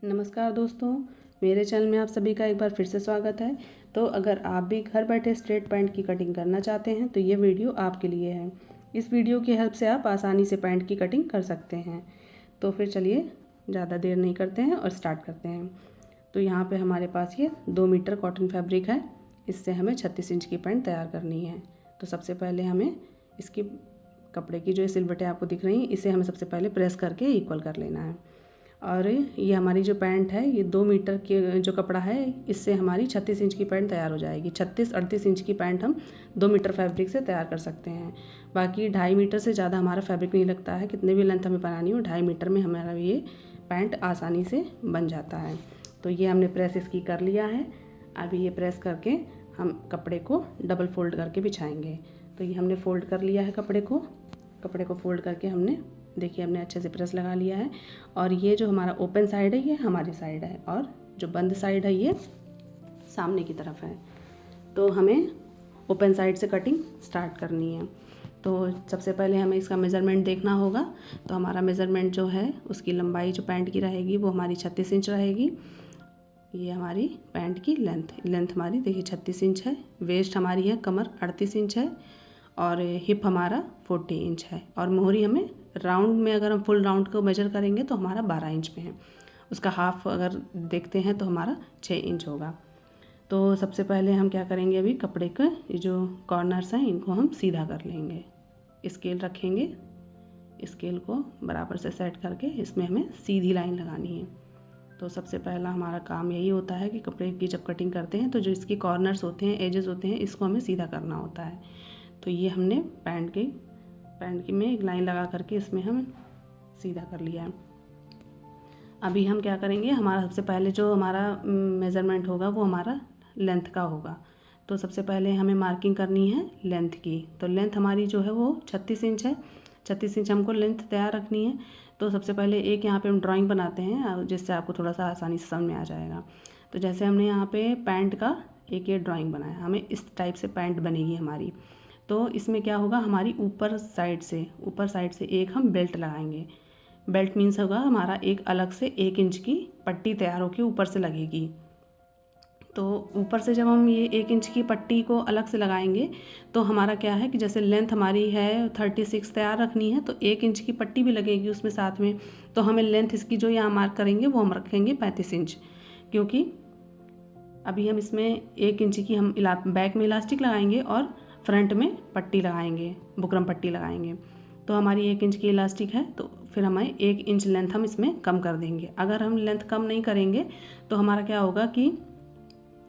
नमस्कार दोस्तों, मेरे चैनल में आप सभी का एक बार फिर से स्वागत है। तो अगर आप भी घर बैठे स्ट्रेट पैंट की कटिंग करना चाहते हैं तो ये वीडियो आपके लिए है। इस वीडियो की हेल्प से आप आसानी से पैंट की कटिंग कर सकते हैं। तो फिर चलिए ज़्यादा देर नहीं करते हैं और स्टार्ट करते हैं। तो यहाँ पे हमारे पास ये 2 मीटर कॉटन फैब्रिक है। इससे हमें 36 इंच की पैंट तैयार करनी है। तो सबसे पहले हमें इसकी कपड़े की जो सिलवटें आपको दिख रही हैं, इसे हमें सबसे पहले प्रेस करके इक्वल कर लेना है। और ये हमारी जो पैंट है, ये 2 मीटर के जो कपड़ा है, इससे हमारी 36 इंच की पैंट तैयार हो जाएगी। 36-38 इंच की पैंट हम 2 मीटर फैब्रिक से तैयार कर सकते हैं। बाकी 2.5 मीटर से ज़्यादा हमारा फैब्रिक नहीं लगता है। कितने भी लेंथ हमें बनानी हो, 2.5 मीटर में हमारा ये पैंट आसानी से बन जाता है। तो ये हमने प्रेस इसकी कर लिया है। अभी ये प्रेस करके हम कपड़े को डबल फोल्ड करके बिछाएंगे। तो ये हमने फोल्ड कर लिया है कपड़े को फोल्ड करके हमने देखिए हमने अच्छे से प्रेस लगा लिया है। और ये जो हमारा ओपन साइड है ये हमारी साइड है, और जो बंद साइड है ये सामने की तरफ है। तो हमें ओपन साइड से कटिंग स्टार्ट करनी है। तो सबसे पहले हमें इसका मेज़रमेंट देखना होगा। तो हमारा मेज़रमेंट जो है, उसकी लंबाई जो पैंट की रहेगी वो हमारी 36 इंच रहेगी। ये हमारी पैंट की लेंथ हमारी देखिए 36 इंच है। वेस्ट हमारी है कमर 38 इंच है, और हिप हमारा 40 इंच है। और मोहरी हमें राउंड में, अगर हम फुल राउंड को मेजर करेंगे तो हमारा 12 इंच में है। उसका हाफ अगर देखते हैं तो हमारा 6 इंच होगा। तो सबसे पहले हम क्या करेंगे, अभी कपड़े के ये जो कॉर्नर्स हैं इनको हम सीधा कर लेंगे। स्केल रखेंगे, स्केल को बराबर से सेट करके इसमें हमें सीधी लाइन लगानी है। तो सबसे पहला हमारा काम यही होता है कि कपड़े की जब कटिंग करते हैं तो जो इसके कॉर्नर्स होते हैं, एजेस होते हैं, इसको हमें सीधा करना होता है। तो ये हमने पैंट की में एक लाइन लगा करके इसमें हम सीधा कर लिया है। अभी हम क्या करेंगे, हमारा सबसे पहले जो हमारा मेज़रमेंट होगा वो हमारा लेंथ का होगा। तो सबसे पहले हमें मार्किंग करनी है लेंथ की। तो लेंथ हमारी जो है वो 36 इंच है। 36 इंच हमको लेंथ तैयार रखनी है। तो सबसे पहले एक यहाँ पे हम ड्राइंग बनाते हैं, जिससे आपको थोड़ा सा आसानी से समझ में आ जाएगा। तो जैसे हमने यहाँ पे पैंट का एक ये ड्राइंग बनाया, हमें इस टाइप से पैंट बनेगी हमारी। तो इसमें क्या होगा, हमारी ऊपर साइड से एक हम बेल्ट लगाएंगे। बेल्ट मीन्स होगा हमारा एक अलग से 1 इंच की पट्टी तैयार होकर ऊपर से लगेगी। तो ऊपर से जब हम ये 1 इंच की पट्टी को अलग से लगाएंगे तो हमारा क्या है कि जैसे लेंथ हमारी है 36 तैयार रखनी है, तो 1 इंच की पट्टी भी लगेगी उसमें साथ में। तो हमें लेंथ इसकी जो यहाँ मार्क करेंगे वो हम रखेंगे 35 इंच, क्योंकि अभी हम इसमें 1 इंच की हम बैक में इलास्टिक लगाएंगे और फ्रंट में पट्टी लगाएंगे, बुकरम पट्टी लगाएंगे। तो हमारी 1 इंच की इलास्टिक है, तो फिर हमें 1 इंच लेंथ हम इसमें कम कर देंगे। अगर हम लेंथ कम नहीं करेंगे तो हमारा क्या होगा कि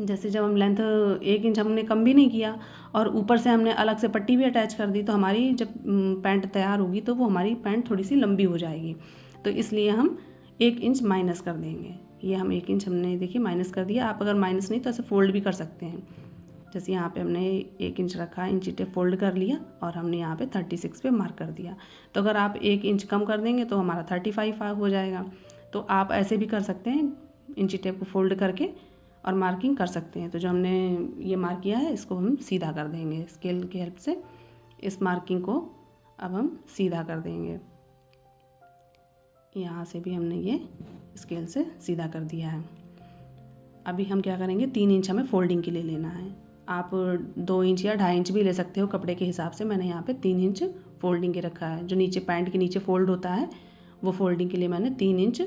जैसे जब हम लेंथ 1 इंच हमने कम भी नहीं किया और ऊपर से हमने अलग से पट्टी भी अटैच कर दी, तो हमारी जब पैंट तैयार होगी तो वो हमारी पैंट थोड़ी सी लंबी हो जाएगी। तो इसलिए हम 1 इंच माइनस कर देंगे। ये हम 1 इंच हमने देखिए माइनस कर दिया। आप अगर माइनस नहीं तो ऐसे फोल्ड भी कर सकते हैं। जैसे यहाँ पे हमने 1 इंच रखा, इंची टेप फोल्ड कर लिया और हमने यहाँ पे 36 पे मार्क कर दिया। तो अगर आप 1 इंच कम कर देंगे तो हमारा 35 हो जाएगा। तो आप ऐसे भी कर सकते हैं, इंची टेप को फोल्ड करके और मार्किंग कर सकते हैं। तो जो हमने ये मार्क किया है इसको हम सीधा कर देंगे स्केल की हेल्प से। इस मार्किंग को अब हम सीधा कर देंगे। यहाँ से भी हमने ये स्केल से सीधा कर दिया है। अभी हम क्या करेंगे, 3 इंच हमें फोल्डिंग के लिए लेना है। आप 2 इंच या 2.5 इंच भी ले सकते हो कपड़े के हिसाब से। मैंने यहाँ पे 3 इंच फोल्डिंग के रखा है। जो नीचे पैंट के नीचे फोल्ड होता है वो फोल्डिंग के लिए मैंने 3 इंच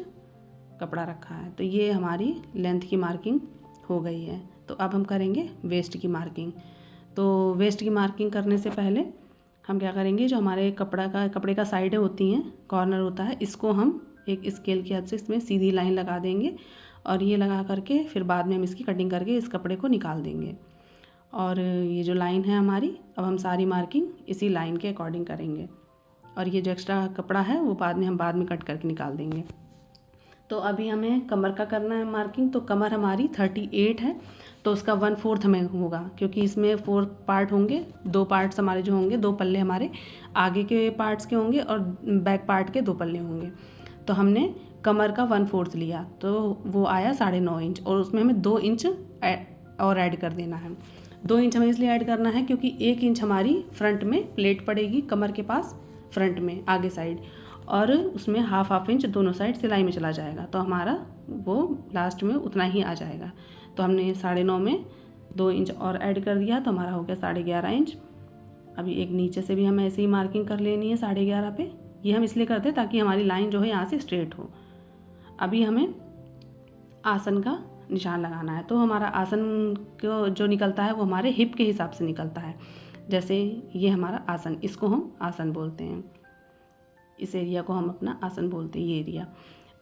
कपड़ा रखा है। तो ये हमारी लेंथ की मार्किंग हो गई है। तो अब हम करेंगे वेस्ट की मार्किंग। तो वेस्ट की मार्किंग करने से पहले हम क्या करेंगे, जो हमारे कपड़े का साइडें होती हैं, कॉर्नर होता है, इसको हम एक स्केल की हेल्प से इसमें सीधी लाइन लगा देंगे। और ये लगा करके फिर बाद में हम इसकी कटिंग करके इस कपड़े को निकाल देंगे। और ये जो लाइन है हमारी, अब हम सारी मार्किंग इसी लाइन के अकॉर्डिंग करेंगे। और ये जो एक्स्ट्रा कपड़ा है वो हम बाद में कट करके निकाल देंगे। तो अभी हमें कमर का करना है मार्किंग। तो कमर हमारी 38 है, तो उसका 1/4 हमें होगा, क्योंकि इसमें 4 पार्ट होंगे। 2 पार्ट्स हमारे जो होंगे, 2 पल्ले हमारे आगे के पार्ट्स के होंगे और बैक पार्ट के 2 पल्ले होंगे। तो हमने कमर का 1/4 लिया, तो वो आया 9.5 इंच, और उसमें हमें 2 इंच और ऐड कर देना है। 2 इंच हमें इसलिए ऐड करना है क्योंकि 1 इंच हमारी फ्रंट में प्लेट पड़ेगी कमर के पास, फ्रंट में आगे साइड, और उसमें हाफ इंच दोनों साइड सिलाई में चला जाएगा, तो हमारा वो लास्ट में उतना ही आ जाएगा। तो हमने 9.5 में 2 इंच और ऐड कर दिया, तो हमारा हो गया 11.5 इंच। अभी एक नीचे से भी हमें ऐसे ही मार्किंग कर लेनी है 11.5 पे। ये हम इसलिए करते हैं ताकि हमारी लाइन जो है यहाँ से स्ट्रेट हो। अभी हमें आसन का निशान लगाना है। तो हमारा आसन को जो निकलता है वो हमारे हिप के हिसाब से निकलता है। जैसे ये हमारा आसन, इसको हम आसन बोलते हैं, इस एरिया को हम अपना आसन बोलते हैं, ये एरिया।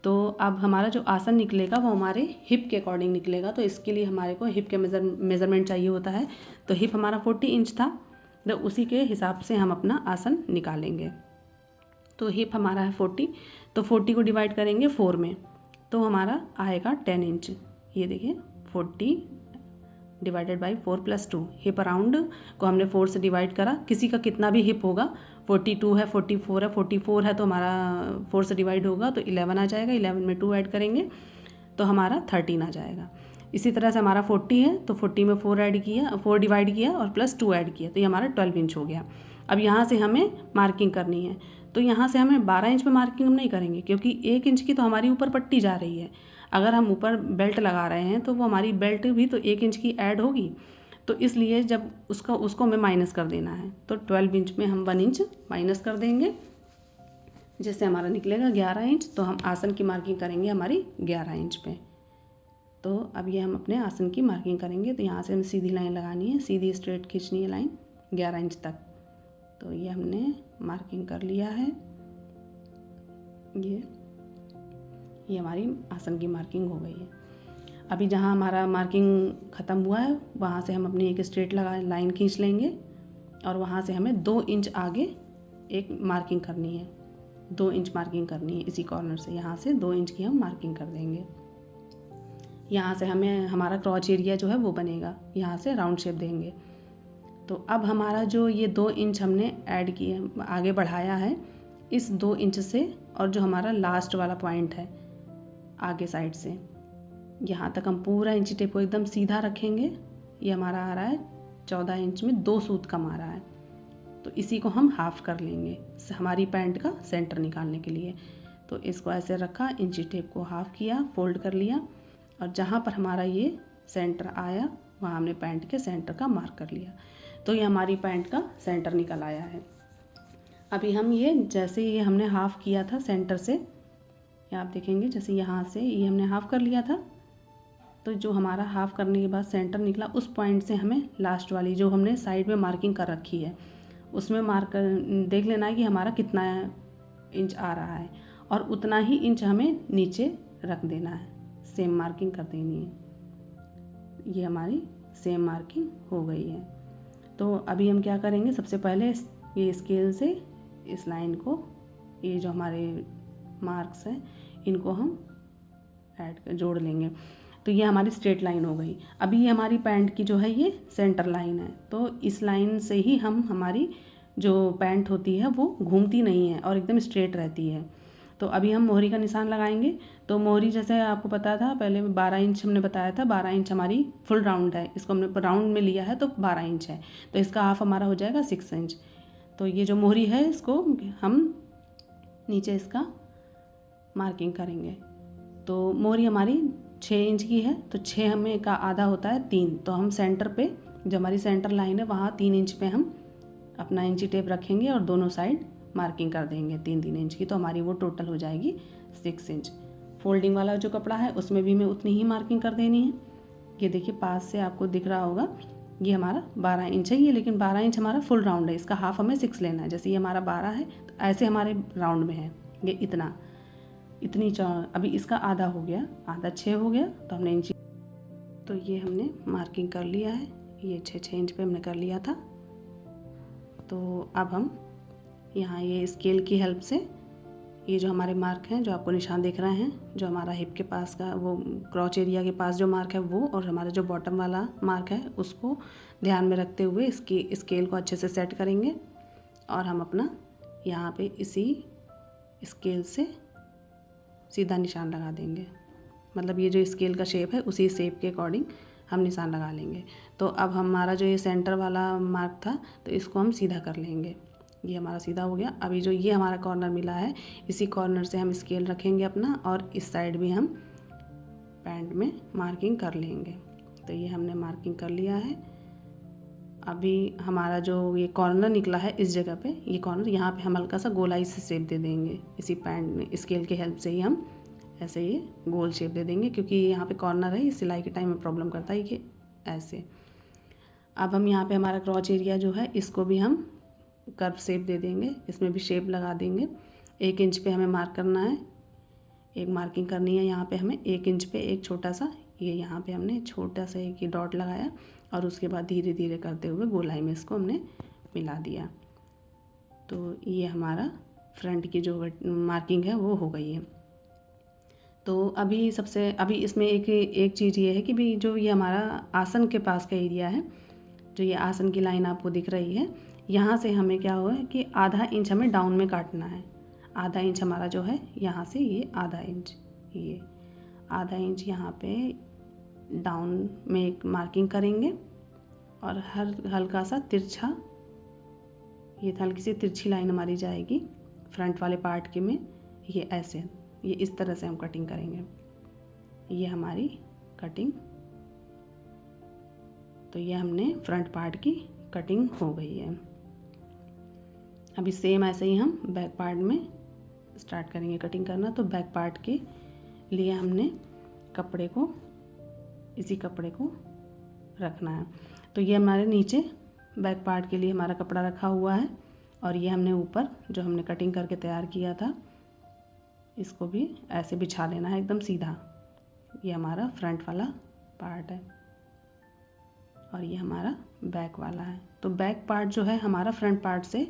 तो अब हमारा जो आसन निकलेगा वो हमारे हिप के अकॉर्डिंग निकलेगा। तो इसके लिए हमारे को हिप के मेज़रमेंट चाहिए होता है। तो हिप हमारा 40 इंच था, तो उसी के हिसाब से हम अपना आसन निकालेंगे। तो हिप हमारा है 40, तो 40 को डिवाइड करेंगे 4 में, तो हमारा आएगा 10 इंच। ये देखिए 40 डिवाइडेड बाई 4 + 2। हिप अराउंड को हमने 4 से डिवाइड करा। किसी का कितना भी हिप होगा, 42 है, 44 है, 44 है, तो हमारा 4 से डिवाइड होगा तो 11 आ जाएगा। 11 में 2 ऐड करेंगे तो हमारा 13 आ जाएगा। इसी तरह से हमारा 40 है, तो 40 में 4 ऐड किया, 4 डिवाइड किया और +2 ऐड किया, तो ये हमारा 12 इंच हो गया। अब यहाँ से हमें मार्किंग करनी है। तो यहाँ से हमें 12 इंच पे मार्किंग हम नहीं करेंगे, क्योंकि 1 इंच की तो हमारी ऊपर पट्टी जा रही है। अगर हम ऊपर बेल्ट लगा रहे हैं तो वो हमारी बेल्ट भी तो 1 इंच की ऐड होगी। तो इसलिए जब उसको हमें माइनस कर देना है, तो 12 इंच में हम 1 इंच माइनस कर देंगे, जिससे हमारा निकलेगा 11 इंच। तो हम आसन की मार्किंग करेंगे हमारी 11 इंच पे। तो अब ये हम अपने आसन की मार्किंग करेंगे। तो यहाँ से हमें सीधी लाइन लगानी है, सीधी स्ट्रेट खींचनी है लाइन 11 इंच तक। तो ये हमने मार्किंग कर लिया है। ये हमारी आसन की मार्किंग हो गई है। अभी जहाँ हमारा मार्किंग ख़त्म हुआ है वहाँ से हम अपनी एक स्ट्रेट लाइन खींच लेंगे और वहाँ से हमें 2 इंच आगे एक मार्किंग करनी है। 2 इंच मार्किंग करनी है इसी कॉर्नर से, यहाँ से 2 इंच की हम मार्किंग कर देंगे। यहाँ से हमें हमारा क्रॉच एरिया जो है वो बनेगा, यहाँ से राउंड शेप देंगे। तो अब हमारा जो ये 2 इंच हमने ऐड किया, आगे बढ़ाया है, इस 2 इंच से और जो हमारा लास्ट वाला पॉइंट है आगे साइड से, यहाँ तक हम पूरा इंची टेप को एकदम सीधा रखेंगे। ये हमारा आ रहा है 14 इंच में 2 सूत कम आ रहा है। तो इसी को हम हाफ कर लेंगे हमारी पैंट का सेंटर निकालने के लिए। तो इसको ऐसे रखा, इंची टेप को हाफ किया, फोल्ड कर लिया, और जहाँ पर हमारा ये सेंटर आया वहाँ हमने पैंट के सेंटर का मार्क कर लिया। तो ये हमारी पैंट का सेंटर निकल आया है। अभी हम ये जैसे ये हमने हाफ़ किया था सेंटर से, ये आप देखेंगे जैसे यहाँ से ये हमने हाफ़ कर लिया था, तो जो हमारा हाफ़ करने के बाद सेंटर निकला उस पॉइंट से हमें लास्ट वाली जो हमने साइड में मार्किंग कर रखी है उसमें मार्क देख लेना है कि हमारा कितना इंच आ रहा है, और उतना ही इंच हमें नीचे रख देना है। सेम मार्किंग कर देनी है। ये हमारी सेम मार्किंग हो गई है। तो अभी हम क्या करेंगे, सबसे पहले ये स्केल से इस लाइन को, ये जो हमारे मार्क्स हैं इनको हम जोड़ लेंगे। तो ये हमारी स्ट्रेट लाइन हो गई। अभी ये हमारी पैंट की जो है ये सेंटर लाइन है, तो इस लाइन से ही हम हमारी जो पैंट होती है वो घूमती नहीं है और एकदम स्ट्रेट रहती है। तो अभी हम मोहरी का निशान लगाएंगे। तो मोहरी जैसे आपको पता था पहले 12 इंच हमने बताया था, 12 इंच हमारी फुल राउंड है, इसको हमने राउंड में लिया है तो 12 इंच है, तो इसका हाफ हमारा हो जाएगा 6 इंच। तो ये जो मोहरी है इसको हम नीचे इसका मार्किंग करेंगे। तो मोहरी हमारी 6 इंच की है, तो 6 हमें का आधा होता है 3, तो हम सेंटर पे जो हमारी सेंटर लाइन है वहाँ 3 इंच पे हम अपना इंची टेप रखेंगे और दोनों साइड मार्किंग कर देंगे 3-3 इंच की। तो हमारी वो टोटल हो जाएगी 6 इंच। फोल्डिंग वाला जो कपड़ा है उसमें भी हमें उतनी ही मार्किंग कर देनी है। ये देखिए पास से आपको दिख रहा होगा, ये हमारा 12 इंच है ये, लेकिन 12 इंच हमारा फुल राउंड है, इसका हाफ हमें 6 लेना है। जैसे ये हमारा 12 है तो ऐसे हमारे राउंड में है ये इतनी अभी इसका आधा हो गया, आधा 6 हो गया, तो हमने इंची, तो ये हमने मार्किंग कर लिया है, ये 6 इंच पे हमने कर लिया था। तो अब हम यहाँ ये स्केल की हेल्प से ये जो हमारे मार्क हैं, जो आपको निशान दिख रहे हैं, जो हमारा हिप के पास का वो क्रॉच एरिया के पास जो मार्क है वो, और हमारा जो बॉटम वाला मार्क है उसको ध्यान में रखते हुए इसकी स्केल को अच्छे से सेट करेंगे और हम अपना यहाँ पे इसी स्केल से सीधा निशान लगा देंगे। मतलब ये जो स्केल का शेप है उसी शेप के अकॉर्डिंग हम निशान लगा लेंगे। तो अब हमारा जो ये सेंटर वाला मार्क था तो इसको हम सीधा कर लेंगे। ये हमारा सीधा हो गया। अभी जो ये हमारा कॉर्नर मिला है, इसी कॉर्नर से हम स्केल रखेंगे अपना और इस साइड भी हम पैंट में मार्किंग कर लेंगे। तो ये हमने मार्किंग कर लिया है। अभी हमारा जो ये कॉर्नर निकला है इस जगह पे, ये कॉर्नर यहाँ पे हम हल्का सा गोलाई से शेप दे देंगे। इसी पैंट में स्केल की हेल्प से ही हम ऐसे ये गोल शेप दे देंगे, क्योंकि यहाँ पे कॉर्नर है, ये सिलाई के टाइम में प्रॉब्लम करता है ये ऐसे। अब हम यहाँ पे हमारा क्रॉच एरिया जो है इसको भी हम कर्व शेप दे देंगे, इसमें भी शेप लगा देंगे। 1 इंच पे हमें मार्क करना है, एक मार्किंग करनी है यहाँ पे हमें 1 इंच पे एक छोटा सा, ये यहाँ पे हमने छोटा सा एक डॉट लगाया और उसके बाद धीरे धीरे करते हुए गोलाई में इसको हमने मिला दिया। तो ये हमारा फ्रंट की जो मार्किंग है वो हो गई है। तो अभी इसमें एक चीज़ ये है कि भी जो ये हमारा आसन के पास का एरिया है, जो ये आसन की लाइन आपको दिख रही है, यहाँ से हमें क्या हुआ है कि आधा इंच हमें डाउन में काटना है। आधा इंच हमारा जो है यहाँ से ये आधा इंच, ये आधा इंच यहाँ पे डाउन में एक मार्किंग करेंगे और हल्का सा तिरछा, ये हल्की सी तिरछी लाइन हमारी जाएगी फ्रंट वाले पार्ट के में, ये ऐसे, ये इस तरह से हम कटिंग करेंगे। ये हमारी कटिंग, तो ये हमने फ्रंट पार्ट की कटिंग हो गई है। अभी सेम ऐसे ही हम बैक पार्ट में स्टार्ट करेंगे कटिंग करना। तो बैक पार्ट के लिए हमने कपड़े को, इसी कपड़े को रखना है। तो ये हमारे नीचे बैक पार्ट के लिए हमारा कपड़ा रखा हुआ है और ये हमने ऊपर जो हमने कटिंग करके तैयार किया था इसको भी ऐसे बिछा लेना है एकदम सीधा। ये हमारा फ्रंट वाला पार्ट है और ये हमारा बैक वाला है। तो बैक पार्ट जो है हमारा फ्रंट पार्ट से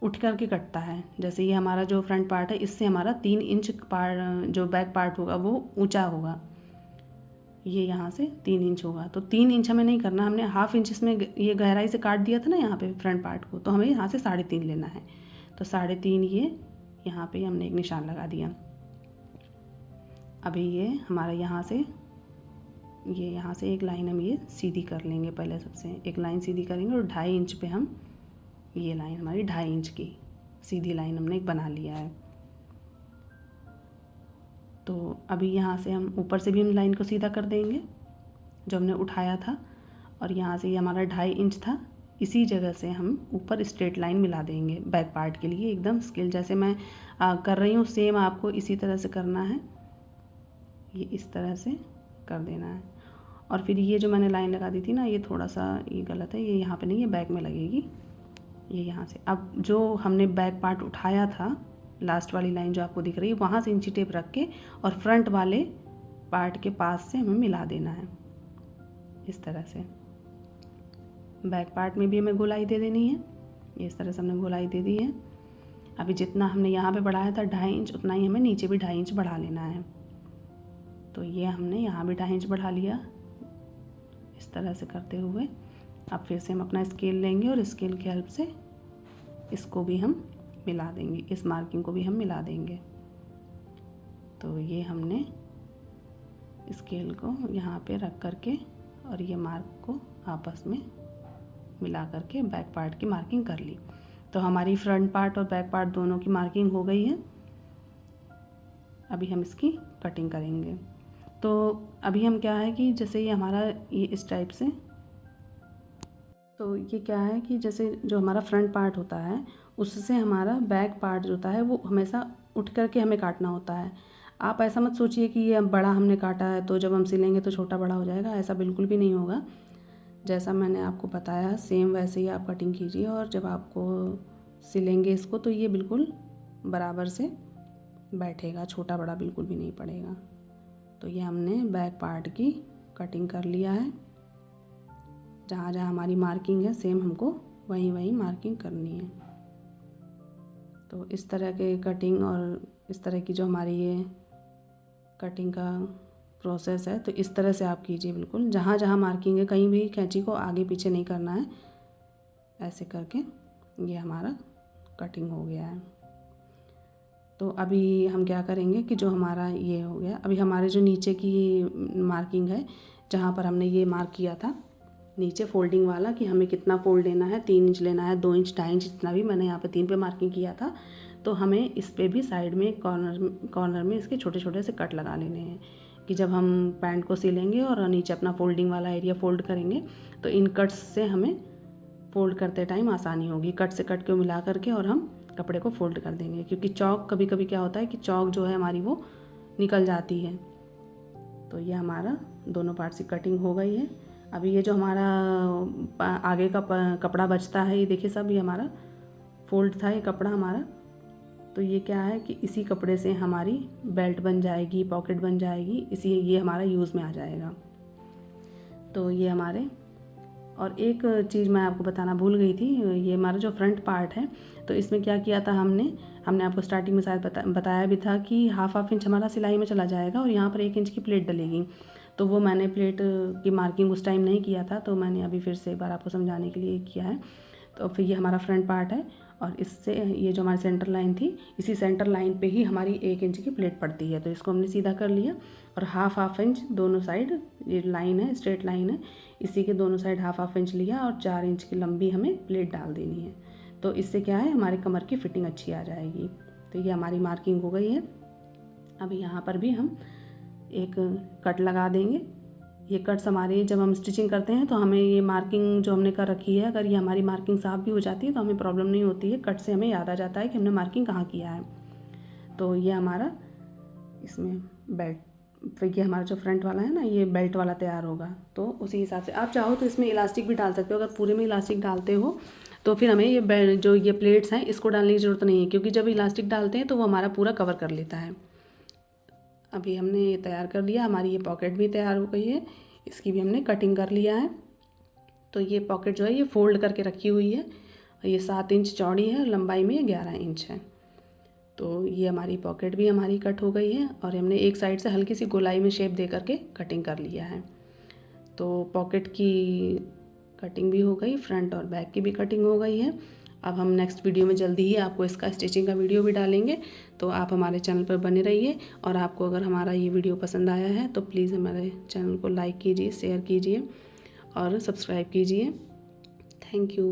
उठ कर के कटता है। जैसे ये हमारा जो फ्रंट पार्ट है इससे हमारा 3 इंच पार्ट जो बैक पार्ट होगा वो ऊंचा होगा, ये यहाँ से 3 इंच होगा। तो 3 इंच हमें नहीं करना, हमने ½ इंच इसमें ये गहराई से काट दिया था ना यहाँ पे फ्रंट पार्ट को, तो हमें यहाँ से 3.5 लेना है। तो 3.5 ये यहाँ पे हमने एक निशान लगा दिया। अभी ये हमारा यहाँ से एक लाइन हम ये सीधी कर लेंगे। पहले सबसे एक लाइन सीधी करेंगे और 2.5 इंच पे हम, ये लाइन हमारी 2.5 इंच की सीधी लाइन हमने एक बना लिया है। तो अभी यहाँ से हम ऊपर से भी हम लाइन को सीधा कर देंगे जो हमने उठाया था, और यहाँ से ये हमारा 2.5 इंच था, इसी जगह से हम ऊपर स्ट्रेट लाइन मिला देंगे बैक पार्ट के लिए। एकदम स्केल जैसे मैं कर रही हूँ सेम आपको इसी तरह से करना है, ये इस तरह से कर देना है। और फिर ये जो मैंने लाइन लगा दी थी ना, ये थोड़ा सा ये गलत है, ये यहाँ पे नहीं, ये बैक में लगेगी, ये यहाँ से। अब जो हमने बैक पार्ट उठाया था, लास्ट वाली लाइन जो आपको दिख रही है, वहाँ से इंची टेप रख के और फ्रंट वाले पार्ट के पास से हमें मिला देना है इस तरह से। बैक पार्ट में भी हमें गोलाई दे देनी है, ये इस तरह से हमने गोलाई दे दी है। अभी जितना हमने यहाँ पे बढ़ाया था 2.5 इंच, उतना ही हमें नीचे भी 2.5 इंच बढ़ा लेना है। तो ये हमने यहाँ भी 2.5 इंच बढ़ा लिया इस तरह से करते हुए। अब फिर से हम अपना स्केल लेंगे और स्केल की हेल्प से इसको भी हम मिला देंगे, इस मार्किंग को भी हम मिला देंगे। तो ये हमने स्केल को यहाँ पे रख करके और ये मार्क को आपस में मिला करके बैक पार्ट की मार्किंग कर ली। तो हमारी फ्रंट पार्ट और बैक पार्ट दोनों की मार्किंग हो गई है। अभी हम इसकी कटिंग करेंगे। तो अभी हम क्या है कि जैसे ये हमारा ये इस टाइप से, तो ये क्या है कि जैसे जो हमारा फ्रंट पार्ट होता है उससे हमारा बैक पार्ट जो होता है वो हमेशा उठ करके हमें काटना होता है। आप ऐसा मत सोचिए कि ये बड़ा हमने काटा है तो जब हम सिलेंगे तो छोटा बड़ा हो जाएगा, ऐसा बिल्कुल भी नहीं होगा। जैसा मैंने आपको बताया सेम वैसे ही आप कटिंग कीजिए और जब आपको सिलेंगे इसको तो ये बिल्कुल बराबर से बैठेगा, छोटा बड़ा बिल्कुल भी नहीं पड़ेगा। तो ये हमने बैक पार्ट की कटिंग कर लिया है। जहाँ जहाँ हमारी मार्किंग है सेम हमको वहीं मार्किंग करनी है। तो इस तरह के कटिंग और इस तरह की जो हमारी ये कटिंग का प्रोसेस है, तो इस तरह से आप कीजिए बिल्कुल। जहाँ जहाँ मार्किंग है कहीं भी कैंची को आगे पीछे नहीं करना है। ऐसे करके ये हमारा कटिंग हो गया है। तो अभी हम क्या करेंगे कि जो हमारा ये हो गया, अभी हमारे जो नीचे की मार्किंग है जहाँ पर हमने ये मार्क किया था नीचे फोल्डिंग वाला कि हमें कितना फोल्ड लेना है, 3 इंच लेना है, 2 इंच, 2.5 इंच, जितना भी। मैंने यहाँ पे 3 पे मार्किंग किया था। तो हमें इस पे भी साइड में कॉर्नर में इसके छोटे छोटे से कट लगा लेने हैं कि जब हम पैंट को सिलेंगे और नीचे अपना फोल्डिंग वाला एरिया फोल्ड करेंगे तो इन कट्स से हमें फोल्ड करते टाइम आसानी होगी। कट से कट को मिला करके और हम कपड़े को फोल्ड कर देंगे, क्योंकि चौक कभी कभी क्या होता है कि चौक जो है हमारी वो निकल जाती है। तो ये हमारा दोनों पार्ट से कटिंग हो गई है। अभी ये जो हमारा आगे का कपड़ा बचता है, ये देखिए सब ये हमारा फोल्ड था ये कपड़ा हमारा। तो ये क्या है कि इसी कपड़े से हमारी बेल्ट बन जाएगी, पॉकेट बन जाएगी, इसी ये हमारा यूज़ में आ जाएगा। तो ये हमारे, और एक चीज़ मैं आपको बताना भूल गई थी, ये हमारा जो फ्रंट पार्ट है, तो इसमें क्या किया था हमने आपको स्टार्टिंग में शायद बताया भी था कि हाफ इंच हमारा सिलाई में चला जाएगा और यहाँ पर 1 इंच की प्लेट डलेगी। तो वो मैंने प्लेट की मार्किंग उस टाइम नहीं किया था, तो मैंने अभी फिर से एक बार आपको समझाने के लिए किया है। तो फिर ये हमारा फ्रंट पार्ट है और इससे ये जो हमारी सेंटर लाइन थी, इसी सेंटर लाइन पे ही हमारी 1 इंच की प्लेट पड़ती है। तो इसको हमने सीधा कर लिया और हाफ इंच दोनों साइड, ये लाइन है स्ट्रेट लाइन है, इसी के दोनों साइड हाफ इंच लिया और 4 इंच की लंबी हमें प्लेट डाल देनी है। तो इससे क्या है, हमारे कमर की फिटिंग अच्छी आ जाएगी। तो ये हमारी मार्किंग हो गई है। अब यहाँ पर भी हम एक कट लगा देंगे। ये कट्स हमारे जब हम स्टिचिंग करते हैं तो हमें ये मार्किंग जो हमने कर रखी है, अगर ये हमारी मार्किंग साफ भी हो जाती है तो हमें प्रॉब्लम नहीं होती है। कट से हमें याद आ जाता है कि हमने मार्किंग कहाँ किया है। तो ये हमारा इसमें बेल्ट, फिर ये हमारा जो फ्रंट वाला है ना, ये बेल्ट वाला तैयार होगा। तो उसी हिसाब से आप चाहो तो इसमें इलास्टिक भी डाल सकते हो। अगर पूरे में इलास्टिक डालते हो तो फिर हमें ये जो ये प्लेट्स हैं इसको डालने की ज़रूरत नहीं है, क्योंकि जब इलास्टिक डालते हैं तो वो हमारा पूरा कवर कर लेता है। अभी हमने ये तैयार कर लिया, हमारी ये पॉकेट भी तैयार हो गई है, इसकी भी हमने कटिंग कर लिया है। तो ये पॉकेट जो है ये फोल्ड करके रखी हुई है, ये 7 इंच चौड़ी है, लंबाई में 11 इंच है। तो ये हमारी पॉकेट भी हमारी कट हो गई है और हमने एक साइड से हल्की सी गोलाई में शेप दे करके कटिंग कर लिया है। तो पॉकेट की कटिंग भी हो गई, फ्रंट और बैक की भी कटिंग हो गई है। अब हम नेक्स्ट वीडियो में जल्दी ही आपको इसका स्टिचिंग का वीडियो भी डालेंगे, तो आप हमारे चैनल पर बने रहिए। और आपको अगर हमारा ये वीडियो पसंद आया है तो प्लीज़ हमारे चैनल को लाइक कीजिए, शेयर कीजिए और सब्सक्राइब कीजिए। Thank you.